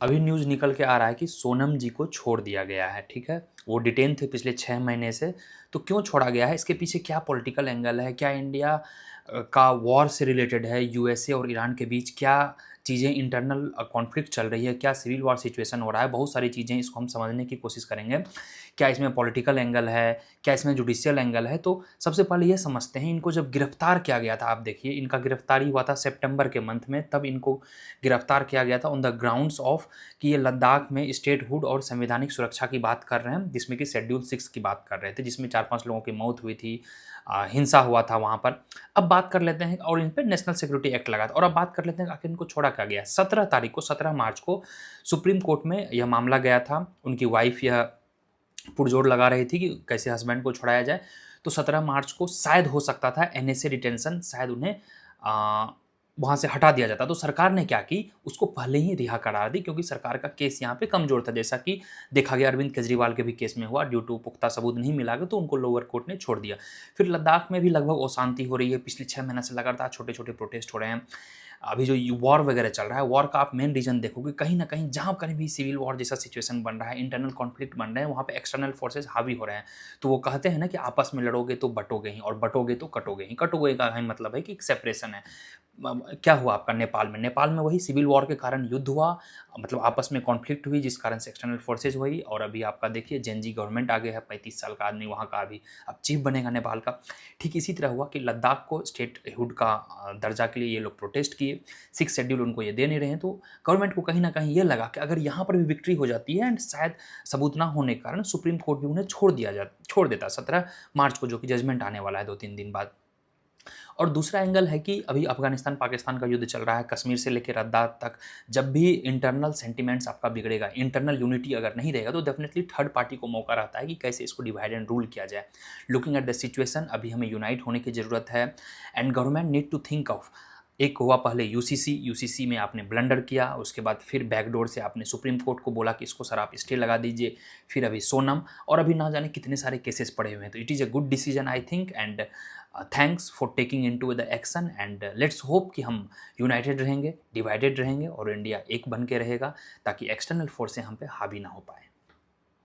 अभी न्यूज़ निकल के आ रहा है कि सोनम जी को छोड़ दिया गया है, ठीक है? वो डिटेन थे पिछले 6 महीने से, तो क्यों छोड़ा गया है? इसके पीछे क्या पॉलिटिकल एंगल है? क्या इंडिया का वॉर से रिलेटेड है? यूएसए और ईरान के बीच क्या चीज़ें इंटरनल कॉन्फ्लिक्ट चल रही है? क्या सिविल वॉर सिचुएशन हो रहा है? बहुत सारी चीज़ें, इसको हम समझने की कोशिश करेंगे। क्या इसमें पॉलिटिकल एंगल है? क्या इसमें जुडिशियल एंगल है? तो सबसे पहले ये समझते हैं, इनको जब गिरफ्तार किया गया था, आप देखिए इनका गिरफ्तारी हुआ था सितंबर के मंथ में, तब इनको गिरफ्तार किया गया था ऑन द ग्राउंड्स ऑफ कि ये लद्दाख में स्टेटहुड और संवैधानिक सुरक्षा की बात कर रहे हैं, जिसमें कि शेड्यूल 6 की बात कर रहे थे, जिसमें 4-5 लोगों की मौत हुई थी, हिंसा हुआ था वहाँ पर। अब बात कर लेते हैं, और इन पे नेशनल सिक्योरिटी एक्ट लगा था। और अब बात कर लेते हैं आखिर इनको छोड़ा क्या गया। 17 मार्च को सुप्रीम कोर्ट में यह मामला गया था। उनकी वाइफ यह पुरजोर लगा रही थी कि कैसे हस्बैंड को छुड़ाया जाए। तो 17 मार्च को शायद हो सकता था एनएसए डिटेंशन, शायद उन्हें वहाँ से हटा दिया जाता। तो सरकार ने क्या की, उसको पहले ही रिहा करा दी, क्योंकि सरकार का केस यहाँ पे कमज़ोर था, जैसा कि देखा गया अरविंद केजरीवाल के भी केस में हुआ। ड्यू टू पुख्ता सबूत नहीं मिला गया, तो उनको लोअर कोर्ट ने छोड़ दिया। फिर लद्दाख में भी लगभग अशांति हो रही है, पिछले 6 महीने से लगातार छोटे-छोटे प्रोटेस्ट हो रहे हैं। अभी जो वॉर वगैरह चल रहा है, वॉर का आप मेन रीज़न देखोगे कहीं न कहीं, जहाँ कहीं भी सिविल वॉर जैसा सिचुएशन बन रहा है, इंटरनल कॉन्फ्लिक्ट बन रहे हैं, वहाँ पे एक्सटर्नल फोर्सेस हावी हो रहे हैं। तो वो कहते हैं ना कि आपस में लड़ोगे तो बटोगे ही, और बटोगे तो कटोगे ही। कटोगे का ही मतलब है कि एक सेपरेशन है। क्या हुआ आपका नेपाल में? नेपाल में वही सिविल वॉर के कारण युद्ध हुआ, मतलब आपस में कॉन्फ्लिक्ट हुई, जिस कारण से एक्सटर्नल फोर्सेज हुई। और अभी आपका देखिए जेनजी गवर्नमेंट आ गया है, 35 साल का आदमी वहाँ का अभी अब चीफ बनेगा नेपाल का। ठीक इसी तरह हुआ कि लद्दाख को स्टेटहुड का दर्जा के लिए ये लोग प्रोटेस्ट किए, 6 शेड्यूल उनको ये दे नहीं रहे हैं। तो गवर्नमेंट को कहीं ना कहीं ये लगा कि अगर यहाँ पर भी विक्ट्री हो जाती है, एंड शायद सबूत ना होने के कारण सुप्रीम कोर्ट भी उन्हें छोड़ देता 17 मार्च को, जो कि जजमेंट आने वाला है 2-3 दिन बाद। और दूसरा एंगल है कि अभी अफगानिस्तान पाकिस्तान का युद्ध चल रहा है, कश्मीर से लेकर लद्दाख तक। जब भी इंटरनल सेंटिमेंट्स आपका बिगड़ेगा, इंटरनल यूनिटी अगर नहीं रहेगा, तो डेफिनेटली थर्ड पार्टी को मौका रहता है कि कैसे इसको डिवाइड एंड रूल किया जाए। लुकिंग एट द सिचुएशन, अभी हमें यूनाइट होने की ज़रूरत है, and government need to think of. एक हुआ पहले यूसीसी में आपने ब्लंडर किया, उसके बाद फिर बैकडोर से आपने सुप्रीम कोर्ट को बोला कि इसको सर आप स्टे लगा दीजिए, फिर अभी सोनम, और अभी ना जाने कितने सारे केसेस पड़े हुए हैं। तो it is a good decision I think, and thanks for taking into the action, and let's hope कि हम यूनाइटेड रहेंगे, डिवाइडेड रहेंगे, और इंडिया एक बन के रहेगा, ताकि एक्सटर्नल फोर्सें हम पे हावी ना हो पाए।